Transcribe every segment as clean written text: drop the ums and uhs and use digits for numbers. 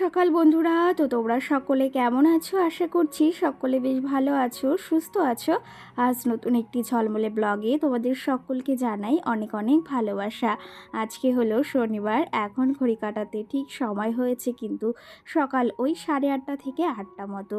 সকাল বন্ধুরা। তো তোমরা সকলে কেমন আছো? আশা করছি সকলে বেশ ভালো আছো, সুস্থ আছো। আজ নতুন একটি ঝলমলে ব্লগে তোমাদের সকলকে জানাই অনেক অনেক ভালোবাসা। আজকে হলো শনিবার, এখন ঘড়ি কাটাতে ঠিক সময় হয়েছে কিন্তু সকাল ওই 8:30 থেকে 8টা মতো।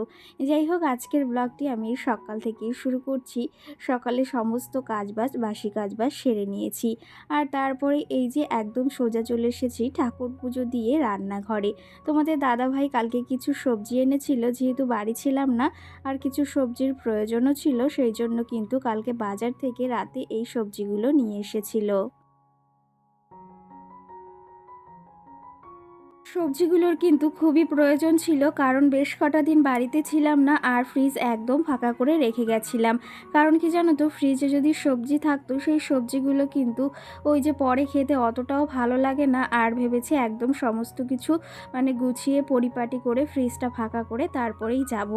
যাই হোক, আজকের ব্লগটি আমি সকাল থেকেই শুরু করছি। সকালে সমস্ত কাজবাজ, বাসি কাজবাজ সেরে নিয়েছি, আর তারপরে এই যে একদম সোজা চলে এসেছি ঠাকুর পুজো দিয়ে রান্নাঘরে। তোমাদের দাদাভাই কালকে কিছু সবজি এনেছিল, যেহেতু বাড়ি ছিলাম না আর কিছু সবজির প্রয়োজনও ছিল, সেই জন্য কিন্তু কালকে বাজার থেকে রাতে এই সবজিগুলো নিয়ে এসেছিল। সবজিগুলোর কিন্তু খুবই প্রয়োজন ছিল, কারণ বেশ কটা দিন বাড়িতে ছিলাম না আর ফ্রিজ একদম ফাঁকা করে রেখে গেছিলাম। কারণ কি জানো তো, ফ্রিজে যদি সবজি থাকতো সেই সবজিগুলো কিন্তু ওই যে পরে খেতে অতটাও ভালো লাগে না, আর ভেবেছি একদম সমস্ত কিছু মানে গুছিয়ে পরিপাটি করে ফ্রিজটা ফাঁকা করে তারপরেই যাব।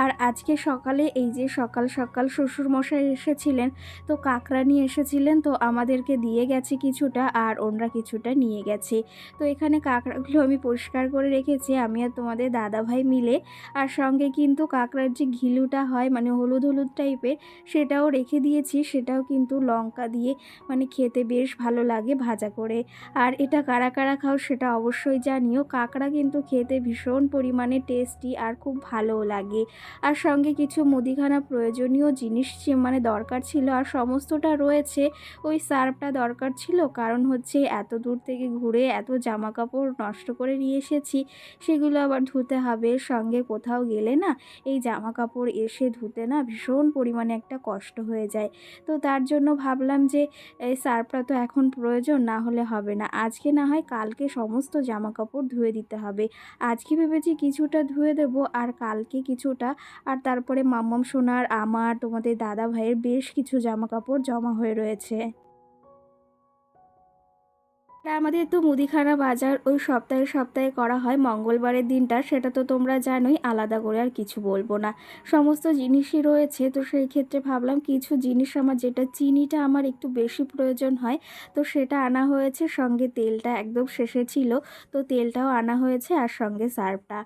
আর আজকে সকালে এই যে সকাল সকাল শ্বশুরমশাই এসেছিলেন, তো কাঁকড়া নিয়ে এসেছিলেন, তো আমাদেরকে দিয়ে গেছে কিছুটা আর ওনারা কিছুটা নিয়ে গেছে। তো এখানে কাঁকড়াগুলো আমি পরিষ্কার করে রেখেছি আমি আর তোমাদের দাদাভাই মিলে। আর সঙ্গে কিন্তু কাঁকড়ার যে ঘিলুটা হয় মানে হলুদ হলুদ টাইপের, সেটাও রেখে দিয়েছি। সেটাও কিন্তু লঙ্কা দিয়ে মানে খেতে বেশ ভালো লাগে ভাজা করে। আর এটা কারা কারা খাও সেটা অবশ্যই জানিও। কাঁকড়া কিন্তু খেতে ভীষণ পরিমাণে টেস্টি আর খুব ভালোও লাগে। আর সঙ্গে কিছু মুদিখানা প্রয়োজনীয় জিনিস মানে দরকার ছিল, আর সমস্তটা রয়েছে। ওই সার্ফটা দরকার ছিল, কারণ হচ্ছে এত দূর থেকে ঘুরে এত জামা কাপড় নষ্ট করে নিয়ে এসেছি, সেগুলো আবার ধুতে হবে। সঙ্গে কোথাও গেলে না এই জামা কাপড় এসে ধুতে না ভীষণ পরিমাণে একটা কষ্ট হয়ে যায়। তো তার জন্য ভাবলাম যে এই সার্ফটা তো এখন প্রয়োজন, না হলে হবে না। আজকে না হয় কালকে সমস্ত জামা কাপড় ধুয়ে দিতে হবে। আজকে ভেবেছি কিছুটা ধুয়ে দেবো আর কালকে কিছুটা। আর তারপরে মাম্মাম সোনার, আমার, তোমাদের দাদা ভাইয়ের বেশ কিছু জামা কাপড় জমা হয়ে রয়েছে। আর আমাদের তো মুদিখানা বাজার ওই সপ্তাহে সপ্তাহে করা হয় মঙ্গলবারের দিনটা, সেটা তো তোমরা জানোই, আলাদা করে আর কিছু বলবো না। সমস্ত জিনিসই রয়েছে, তো সেই ক্ষেত্রে ভাবলাম কিছু জিনিস আমার, যেটা চিনিটা আমার একটু বেশি প্রয়োজন হয়, তো সেটা আনা হয়েছে। সঙ্গে তেলটা একদম শেষে ছিল, তো তেলটাও আনা হয়েছে, আর সঙ্গে সার্ফটা।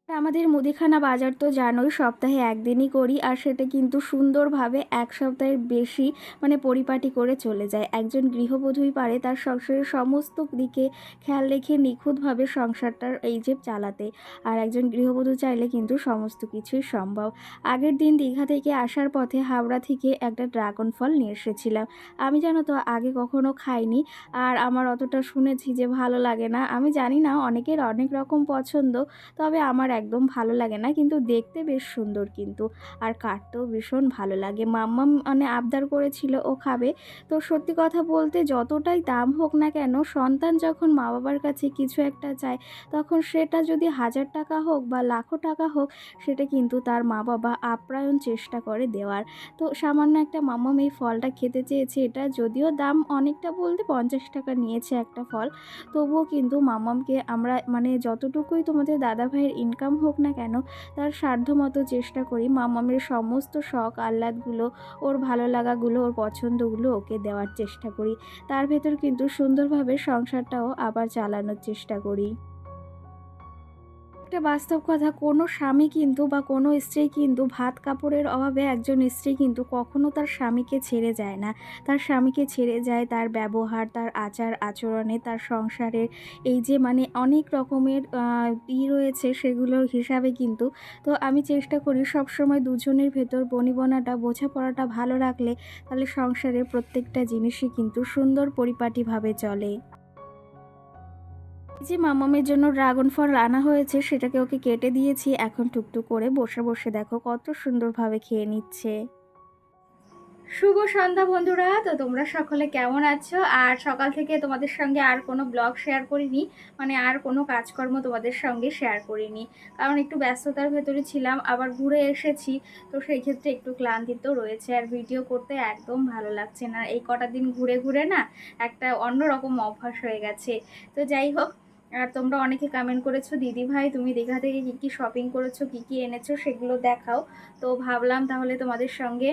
আমাদের মুদিখানা বাজার তো জানোই সপ্তাহে একদিনই করি, আর সেটা কিন্তু সুন্দরভাবে এক সপ্তাহের বেশি মানে পরিপাটি করে চলে যায়। একজন গৃহবধূই পারে তার সংসারের সমস্ত দিকে খেয়াল রেখে নিখুঁতভাবে সংসারটার এই যে চালাতে, আর একজন গৃহবধূ চাইলে কিন্তু সমস্ত কিছুই সম্ভব। আগের দিন দীঘা থেকে আসার পথে হাওড়া থেকে একটা ড্রাগন ফল নিয়ে এসেছিলাম। আমি জানো তো আগে কখনো খাইনি, আর আমার অতটা শুনেছি যে ভালো লাগে না। আমি জানি না, অনেকের অনেক রকম পছন্দ, তবে আমার একদম ভালো লাগে না, কিন্তু দেখতে বেশ সুন্দর কিন্তু, আর কাটতেও ভীষণ ভালো লাগে। মাম্মাম মানে আবদার করেছিল ও খাবে। তো সত্যি কথা বলতে, যতটাই দাম হোক না কেন, সন্তান যখন মা বাবার কাছে কিছু একটা চায়, তখন সেটা যদি 1000 টাকা হোক বা লাখো টাকা হোক, সেটা কিন্তু তার মা বাবা আপ্রায়ণ চেষ্টা করে দেওয়ার। তো সামান্য একটা মাম্মাম এই ফলটা খেতে চেয়েছে, এটা যদিও দাম অনেকটা, বলতে 50 টাকা নিয়েছে একটা ফল, তবুও কিন্তু মাম্মামকে আমরা মানে যতটুকুই তোমাদের দাদা ভাইয়ের ইনকাম হোক না কেন, তার সাধ্যমতো চেষ্টা করি মাম্মামের সমস্ত শখ আহ্লাদগুলো, ওর ভালো লাগাগুলো, ওর পছন্দগুলো ওকে দেওয়ার চেষ্টা করি। তার ভেতর কিন্তু সুন্দরভাবে সংসারটাও আবার চালানোর চেষ্টা করি। একটা বাস্তব কথা, কোনো স্বামী কিন্তু বা কোনো স্ত্রী কিন্তু ভাত কাপড়ের অভাবে একজন স্ত্রী কিন্তু কখনো তার স্বামীকে ছেড়ে যায় না। তার স্বামীকে ছেড়ে যায় তার ব্যবহার, তার আচার আচরণে, তার সংসারের এই যে মানে অনেক রকমের রয়েছে, সেগুলোর হিসাবে কিন্তু। তো আমি চেষ্টা করি সবসময় দুজনের ভেতর বনিবনাটা, বোঝাপড়াটা ভালো রাখলে তাহলে সংসারের প্রত্যেকটা জিনিসই কিন্তু সুন্দর পরিপাটিভাবে চলে। এই যে মামামের জন্য ড্রাগন ফল আনা হয়েছে, সেটাকে ওকে কেটে দিয়েছি। এখন টুকটুক করে বসে বসে দেখো কত সুন্দরভাবে খেয়ে নিচ্ছে। শুভ সন্ধ্যা বন্ধুরা। তো তোমরা সকলে কেমন আছো? আর সকাল থেকে তোমাদের সঙ্গে আর কোনো ব্লগ শেয়ার করিনি, মানে আর কোনো কাজকর্ম তোমাদের সঙ্গে শেয়ার করিনি, কারণ একটু ব্যস্ততার ভেতরে ছিলাম, আবার ঘুরে এসেছি। তো সেই ক্ষেত্রে একটু ক্লান্তি তো রয়েছে, আর ভিডিও করতে একদম ভালো লাগছে না। এই কটা দিন ঘুরে ঘুরে না একটা অন্যরকম অভ্যাস হয়ে গেছে। তো যাই হোক, আর তোমরা অনেকে কমেন্ট করেছো দিদি ভাই তুমি দীঘা থেকে কী কী শপিং করেছো, কী কী এনেছো সেগুলো দেখাও। তো ভাবলাম তাহলে তোমাদের সঙ্গে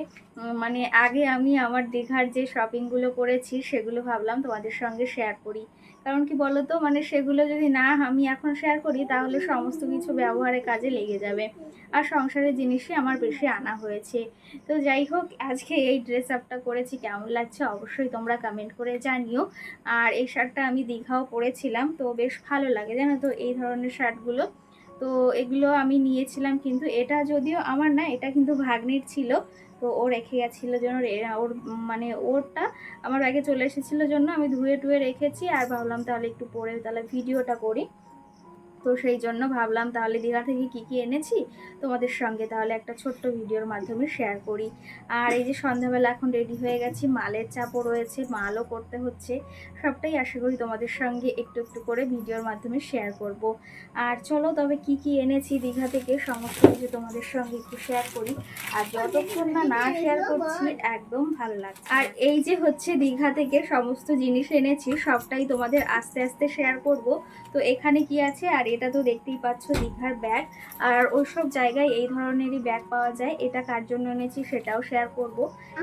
মানে আগে আমি আমার দীঘার যে শপিংগুলো করেছি সেগুলো ভাবলাম তোমাদের সঙ্গে শেয়ার করি। কারণ কি বলো তো, মানে সেগুলো যদি না আমি এখন শেয়ার করি তাহলে সমস্ত কিছু ব্যবহারের কাজে লেগে যাবে, আর সংসারের জিনিসই আমার বেশি আনা হয়েছে। তো যাই হোক, আজকে এই ড্রেস আপটা করেছি, কেমন লাগছে অবশ্যই তোমরা কমেন্ট করে জানিও। আর এই শার্টটা আমি দীঘাও পরেছিলাম, তো বেশ ভালো লাগে জানো তো এই ধরনের শার্টগুলো। তো এগুলো আমি নিয়েছিলাম, কিন্তু এটা যদিও আমার না, এটা কিন্তু ভাগ্নির ছিল। তো ও রেখে গেছিলো জন্য ওর মানে ওরটা আমার ব্যাগে চলে এসেছিলো জন্য আমি ধুয়ে টুয়ে রেখেছি। আর ভাবলাম তাহলে একটু পরে তাহলে ভিডিওটা করি। তো সেই জন্য ভাবলাম তাহলে দীঘা থেকে কি কি এনেছি তোমাদের সঙ্গে তাহলে একটা ছোট্ট ভিডিওর মাধ্যমে শেয়ার করি। আর এই যে সন্ধ্যাবেলা এখন রেডি হয়ে গেছি, মালের চাপও রয়েছে, মালও করতে হচ্ছে, সবটাই আশা করি তোমাদের সঙ্গে একটু একটু করে ভিডিওর মাধ্যমে শেয়ার করব। আর চলো তবে কি কি এনেছি দীঘা থেকে সমস্ত কিছু তোমাদের সঙ্গে একটু শেয়ার করি। আর যতক্ষণ না না শেয়ার করছি একদম ভালো লাগছে। আর এই যে হচ্ছে দীঘা থেকে সমস্ত জিনিস এনেছি সবটাই তোমাদের আস্তে আস্তে শেয়ার করব। তো এখানে কি আছে, আর এটা তো দেখতেই পাচ্ছ দীঘার ব্যাগ। আর ওইসব জায়গায় এই ধরনেরই ব্যাগ পাওয়া যায়, এটা কার জন্য এনেছি সেটাও শেয়ার করব।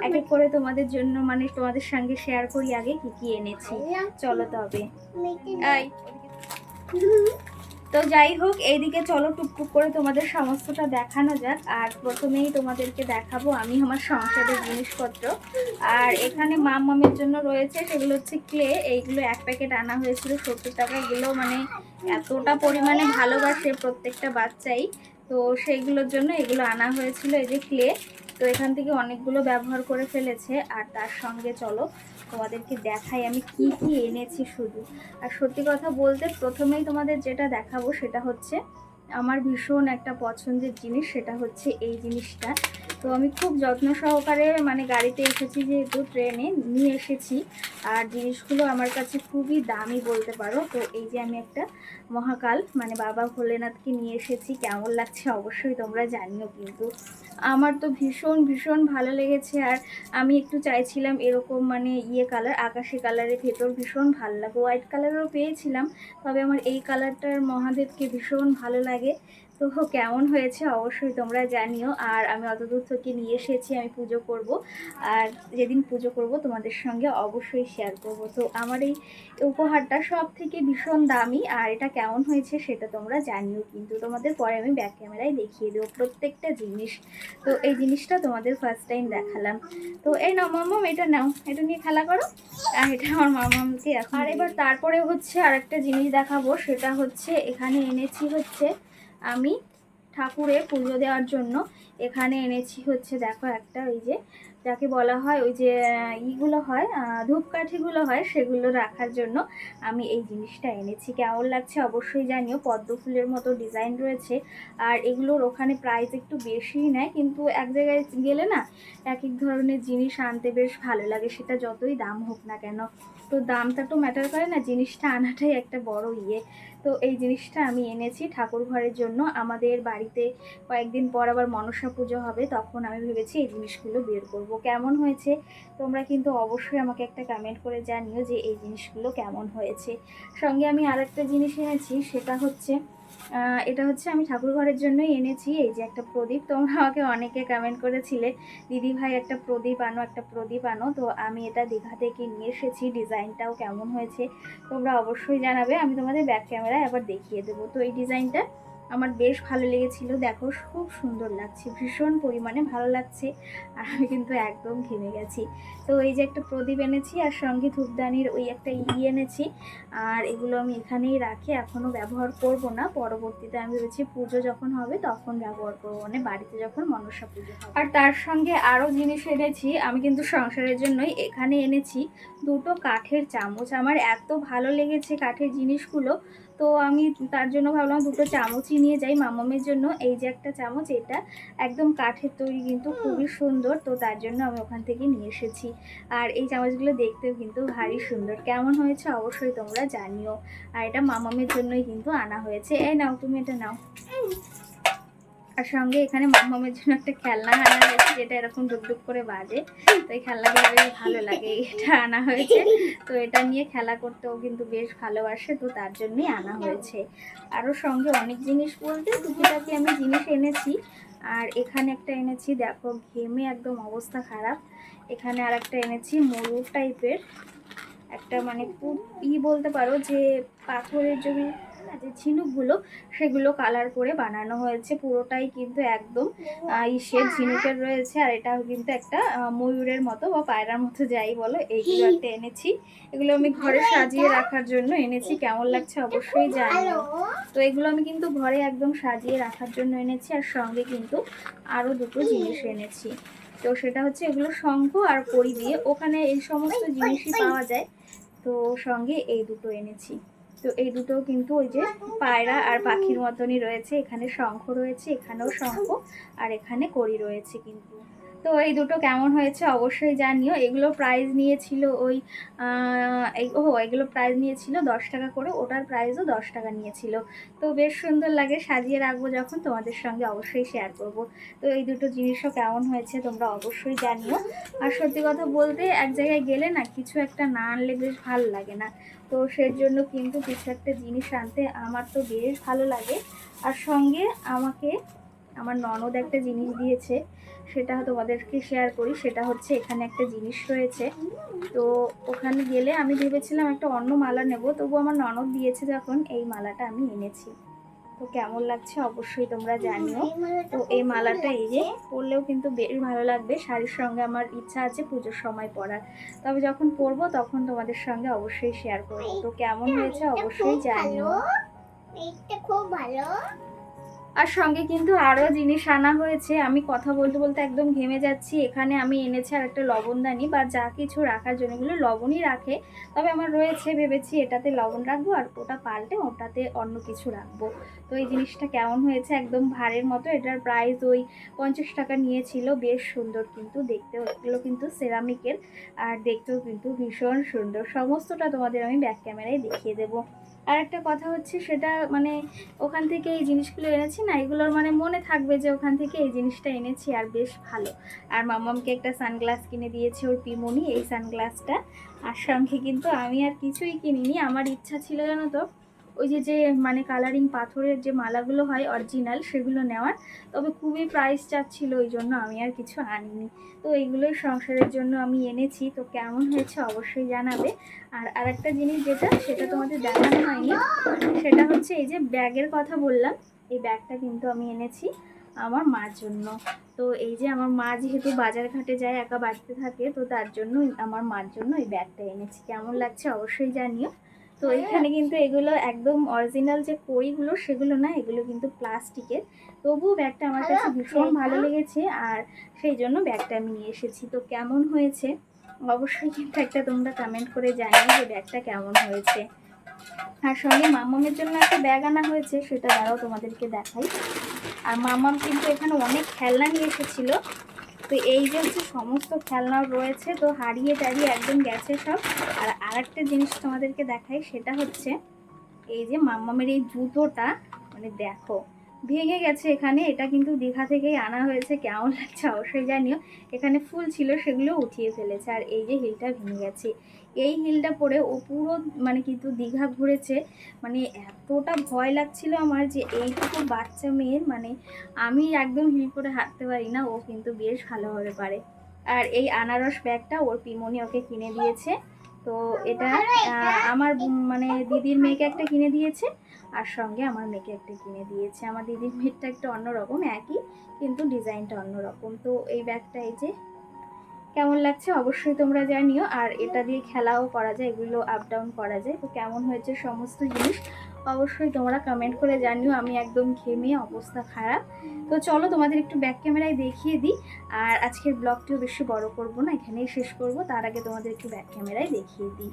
এক এক করে তোমাদের জন্য মানে তোমাদের সঙ্গে শেয়ার করি আগে কি কি এনেছি। চলো তবে তো যাই হোক, এইদিকে চলো টুকটুক করে তোমাদের সমস্তটা দেখানো যাক। আর প্রথমেই তোমাদেরকে দেখাবো আমি আমার সংসারের জিনিসপত্র। আর এখানে মামের জন্য রয়েছে, সেগুলো হচ্ছে ক্লে। এইগুলো এক প্যাকেট আনা হয়েছিল 70 টাকা। এগুলো মানে এতটা পরিমাণে ভালোবাসে প্রত্যেকটা বাচ্চাই, তো সেইগুলোর জন্য এগুলো আনা হয়েছিল। এই যে ক্লে, তো এখান থেকে অনেকগুলো ব্যবহার করে ফেলেছে। আর তার সঙ্গে চলো তোমাদেরকে দেখাই আমি কি কি এনেছি শুধু। আর সত্যি কথা বলতে প্রথমেই তোমাদের যেটা দেখাবো সেটা হচ্ছে আমার ভীষণ একটা পছন্দের জিনিস, সেটা হচ্ছে এই জিনিসটা। তো আমি খুব যত্ন সহকারে মানে গাড়িতে এসেছি যেহেতু ট্রেনে নিয়ে এসেছি, আর জিনিসগুলো আমার কাছে খুবই দামি বলতে পারো। তো এই যে আমি একটা মহাকাল মানে বাবা ভোলেনাথকে নিয়ে এসেছি, কেমন লাগছে অবশ্যই তোমরা জানিও। কিন্তু আমার তো ভীষণ ভীষণ ভালো লেগেছে। আর আমি একটু চাইছিলাম এরকম মানে ইয়ে কালার, আকাশি কালারের ভেতর ভীষণ ভালো লাগে। হোয়াইট কালারও পেয়েছিলাম, তবে আমার এই কালারটার মহাদেবকে ভীষণ ভালো লাগে। তো কেমন হয়েছে অবশ্যই তোমরা জানিও। আর আমি অত দূর থেকে নিয়ে এসেছি, আমি পুজো করব। আর যেদিন পুজো করব তোমাদের সঙ্গে অবশ্যই শেয়ার করব। তো আমার এই উপহারটা সব থেকে ভীষণ দামি, আর এটা কেমন হয়েছে সেটা তোমরা জানিও। কিন্তু তোমাদের পরে আমি ব্যাক ক্যামেরায় দেখিয়ে দেবো প্রত্যেকটা জিনিস। তো এই জিনিসটা তোমাদের ফার্স্ট টাইম দেখালাম। তো এই নাও মামাম, এটা নাও, এটা নিয়ে খেলা করো। আর এটা আমার মামামকে এখন। আর এবার তারপরে হচ্ছে আরেকটা জিনিস দেখাবো, সেটা হচ্ছে এখানে এনেছি হচ্ছে আমি ঠাকুরে পুজো দেওয়ার জন্য। এখানে এনেছি হচ্ছে দেখো একটা ওই যে যাকে বলা হয় ওই যে ইগুলো হয় ধূপকাঠিগুলো হয়, সেগুলো রাখার জন্য আমি এই জিনিসটা এনেছি। কেমন লাগছে অবশ্যই জানিও, পদ্ম ফুলের মতো ডিজাইন রয়েছে। আর এগুলোর ওখানে প্রাইস একটু বেশিই নেয়, কিন্তু এক জায়গায় গেলে না এক এক ধরনের জিনিস আনতে বেশ ভালো লাগে, সেটা যতই দাম হোক না কেন। তো দামটা তো ম্যাটার করে না, জিনিসটা আনাটাই একটা বড় ইয়ে। তো এই জিনিসটা আমি এনেছি ঠাকুর ঘরের জন্য। আমাদের বাড়িতে কয়েকদিন পর আবার মনসা পুজো হবে, তখন আমি ভেবেছি এই জিনিসগুলো বের করব। কেমন হয়েছে তোমরা কিন্তু অবশ্যই আমাকে একটা কমেন্ট করে জানিও যে এই জিনিসগুলো কেমন হয়েছে। সঙ্গে আমি আরেকটা জিনিস এনেছি, সেটা হচ্ছে এটা হচ্ছে আমি ঠাকুর ঘরের জন্যই এনেছি। এই যে একটা প্রদীপ, তোমরা আমাকে অনেকে কমেন্ট করেছিলে দিদি ভাই একটা প্রদীপ আনো, একটা প্রদীপ আনো। তো আমি এটা দীঘা থেকে নিয়ে এসেছি, ডিজাইনটাও কেমন হয়েছে তোমরা অবশ্যই জানাবে। আমি তোমাদের ব্যাক ক্যামেরায় আবার দেখিয়ে দেবো। তো এই ডিজাইনটা আমার বেশ ভালো লেগেছিল, দেখো খুব সুন্দর লাগছে, ভীষণ পরিমাণে ভালো লাগছে। আর আমি কিন্তু একদম ঘেমে গেছি। তো এই যে একটা প্রদীপ এনেছি, আর সঙ্গে ধূপদানির ওই একটা এনেছি। আর এগুলো আমি এখানেই রাখি, এখনও ব্যবহার করব না, পরবর্তীতে আমি ভেবেছি পুজো যখন হবে তখন ব্যবহার করবো, মানে বাড়িতে যখন মনসা পুজো হবে। আর তার সঙ্গে আরও জিনিস এনেছি আমি কিন্তু সংসারের জন্যই। এখানে এনেছি দুটো কাঠের চামচ, আমার এত ভালো লেগেছে কাঠের জিনিসগুলো। তো আমি তার জন্য ভাবলাম দুটো চামচই নিয়ে যাই মামামের জন্য। এই যে একটা চামচ, এটা একদম কাঠের তৈরি, কিন্তু খুবই সুন্দর। তো তার জন্য আমি ওখান থেকে নিয়ে এসেছি। আর এই চামচগুলো দেখতেও কিন্তু ভারী সুন্দর, কেমন হয়েছে অবশ্যই তোমরা জানিও। আর এটা মামামের জন্যই কিন্তু আনা হয়েছে। এই নাও তুমি এটা নাও। আর সঙ্গে এখানে মামামের জন্য একটা খেলনা আনা হয়েছে, যেটা এরকম ডুকডুক করে বাজে। তো এই খেলনাগুলো বেশ ভালো লাগে, এটা আনা হয়েছে। তো এটা নিয়ে খেলা করতেও কিন্তু বেশ ভালোবাসে, তো তার জন্যই আনা হয়েছে। আরও সঙ্গে অনেক জিনিস বলতে টুকিটাকি আমি জিনিস এনেছি। আর এখানে একটা এনেছি, দেখো ঘেমে একদম অবস্থা খারাপ। এখানে আর একটা এনেছি ময়ূর টাইপের একটা, মানে খুব বলতে পারো যে পাথরের জমি যে ঝিনুকগুলো, সেগুলো কালার করে বানানো হয়েছে। পুরোটাই কিন্তু একদম ইসের ঝিনুকের রয়েছে। আর এটাও কিন্তু একটা ময়ূরের মতো বা পায়রার মতো যাই বলো, এইগুলো একটা এনেছি। এগুলো আমি ঘরে সাজিয়ে রাখার জন্য এনেছি। কেমন লাগছে অবশ্যই জানিও। তো এগুলো আমি কিন্তু ঘরে একদম সাজিয়ে রাখার জন্য এনেছি। আর সঙ্গে কিন্তু আরও দুটো জিনিস এনেছি। তো সেটা হচ্ছে এগুলো শঙ্খ আর কড়ি দিয়ে, ওখানে এই সমস্ত জিনিসই পাওয়া যায়। তো সঙ্গে এই দুটো এনেছি। তো এই দুটো কিন্তু ওই যে পায়রা আর পাখির মতনই রয়েছে। এখানে শঙ্খ রয়েছে, এখানেও শঙ্খ, আর এখানে কড়ি রয়েছে কিন্তু। তো এই দুটো কেমন হয়েছে অবশ্যই জানিও। এগুলো প্রাইস নিয়েছিল ওই এগুলো প্রাইস নিয়েছিল 10 টাকা করে, ওটার প্রাইসও 10 টাকা নিয়েছিল। তো বেশ সুন্দর লাগে, সাজিয়ে রাখবো যখন তোমাদের সঙ্গে অবশ্যই শেয়ার করব। তো এই দুটো জিনিসও কেমন হয়েছে তোমরা অবশ্যই জানিও। আর সত্যি কথা বলতে এক জায়গায় গেলে না কিছু একটা না আনলে বেশ ভালো লাগে না। তো সেই জন্য কিন্তু কিছু একটা জিনিস আনতে আমার তো বেশ ভালো লাগে। আর সঙ্গে আমাকে আমার ননদ একটা জিনিস দিয়েছে, সেটা তোমাদেরকে শেয়ার করি। সেটা হচ্ছে এখানে একটা জিনিস রয়েছে। তো ওখানে গেলে আমি ভেবেছিলাম একটা অন্য মালা নেব, তবু আমার ননদ দিয়েছে যখন, এই মালাটা আমি এনেছি। তো কেমন লাগছে অবশ্যই তোমরা জানিও। তো এই মালাটা এই যে পরলেও কিন্তু বেশ ভালো লাগবে। শাড়ির সঙ্গে আমার ইচ্ছা আছে পুজোর সময় পরার, তবে যখন পরবো তখন তোমাদের সঙ্গে অবশ্যই শেয়ার করবো। তো কেমন হয়েছে অবশ্যই জানিও। এটা খুব ভালো। আর সঙ্গে কিন্তু আরও জিনিস আনা হয়েছে। আমি কথা বলতে বলতে একদম ঘেমে যাচ্ছি। এখানে আমি এনেছি আর একটা লবণদানি বা যা কিছু রাখার জন্য, এগুলো লবণই রাখে, তবে আমার রয়েছে, ভেবেছি এটাতে লবণ রাখবো আর ওটা পাল্টে ওটাতে অন্য কিছু রাখবো। তো এই জিনিসটা কেমন হয়েছে, একদম ভারের মতো। এটার প্রাইস ওই 50 টাকা নিয়েছিল। বেশ সুন্দর কিন্তু দেখতেও, এগুলো কিন্তু সেরামিকের, আর দেখতেও কিন্তু ভীষণ সুন্দর। সমস্তটা তোমাদের আমি ব্যাক ক্যামেরায় দেখিয়ে দেবো। আর একটা কথা হচ্ছে, সেটা মানে ওখান থেকে এই জিনিসগুলো এনেছি না, এগুলোর মানে মনে থাকবে যে ওখান থেকে এই জিনিসটা এনেছি, আর বেশ ভালো। আর মাম্মামকে একটা সানগ্লাস কিনে দিয়েছে ওর পিমনি, এই সানগ্লাসটা। আর সঙ্গে কিন্তু আমি আর কিছুই কিনিনি। আমার ইচ্ছা ছিল জানো তো, ওই যে মানে কালারিং পাথরের যে মালাগুলো হয় অরিজিনাল, সেগুলো নেওয়ার, তবে খুবই প্রাইস চাচ্ছিল, ওই জন্য আমি আর কিছু আনিনি। তো এইগুলোই সংসারের জন্য আমি এনেছি। তো কেমন হয়েছে অবশ্যই জানাবে। আর আরেকটা জিনিস যেটা, সেটা তোমাদের দেখানো হয়নি, সেটা হচ্ছে এই যে ব্যাগের কথা বললাম, এই ব্যাগটা কিন্তু আমি এনেছি আমার মার জন্য। তো এই যে আমার মা যেহেতু বাজার ঘাটে যায়, একা বাড়িতে থাকে, তো তার জন্য আমার মার জন্য এই ব্যাগটা এনেছি। কেমন লাগছে অবশ্যই জানিও। তো এখানে কিন্তু এগুলো একদম অরিজিনাল যে কড়িগুলো সেগুলো না, এগুলো কিন্তু প্লাস্টিকের। তবুও ব্যাগটা আমার কাছে ভীষণ ভালো লেগেছে, আর সেই জন্য ব্যাগটা আমি নিয়ে এসেছি। তো কেমন হয়েছে অবশ্যই কিন্তু একটা তোমরা কমেন্ট করে জানিও যে ব্যাগটা কেমন হয়েছে। আর সঙ্গে মাম্মামের জন্য একটা ব্যাগ আনা হয়েছে, সেটা দ্বারাও তোমাদেরকে দেখাই। আর মাম্মাম কিন্তু এখানে অনেক খেলনা নিয়ে এসেছিল। তো এই যে হচ্ছে সমস্ত খেলনা রয়েছে, তো হারিয়ে টারিয়ে একদম গেছে সব। আর আরেকটা জিনিস তোমাদেরকে দেখাই, সেটা হচ্ছে এই যে মাম্মামের এই জুতোটা, মানে দেখো ভেঙে গেছে এখানে। এটা কিন্তু দীঘা থেকেই আনা হয়েছে। কেমন লাগছে অবশ্যই জানিও। এখানে ফুল ছিল, সেগুলো উঠিয়ে ফেলেছে। আর এই যে হিলটা ভেঙে গেছে, এই হিলটা পরে ও পুরো মানে কিন্তু দীঘা ঘুরেছে। মানে এতটা ভয় লাগছিল আমার যে এইটুকু বাচ্চা মেয়ের, মানে আমি একদম হিল করে হাঁটতে পারি না, ও কিন্তু বেশ ভালোভাবে পারে। আর এই আনারস ব্যাগটা ওর পিমনি ওকে কিনে দিয়েছে। তো এটা আমার মানে দিদির মেয়েকে একটা কিনে দিয়েছে, আর সঙ্গে আমার মেয়েকে একটা কিনে দিয়েছে। আমার দিদির মেয়েরটা একটু অন্যরকম, একই কিন্তু ডিজাইনটা অন্যরকম। তো এই ব্যাগটা এই যে কেমন লাগছে অবশ্যই তোমরা জানিও। আর এটা দিয়ে খেলাও করা যায়, এগুলো আপ ডাউন করা যায়। তো কেমন হয়েছে সমস্ত জিনিস অবশ্যই তোমরা কমেন্ট করে জানিও। আমি একদম ঘেমে অবস্থা খারাপ। তো চলো তোমাদের একটু ব্যাক ক্যামেরায় দেখিয়ে দিই। আর আজকের ব্লগটিও বেশি বড় করব না, এখানেই শেষ করব। তার আগে তোমাদের একটু ব্যাক ক্যামেরায় দেখিয়ে দিই।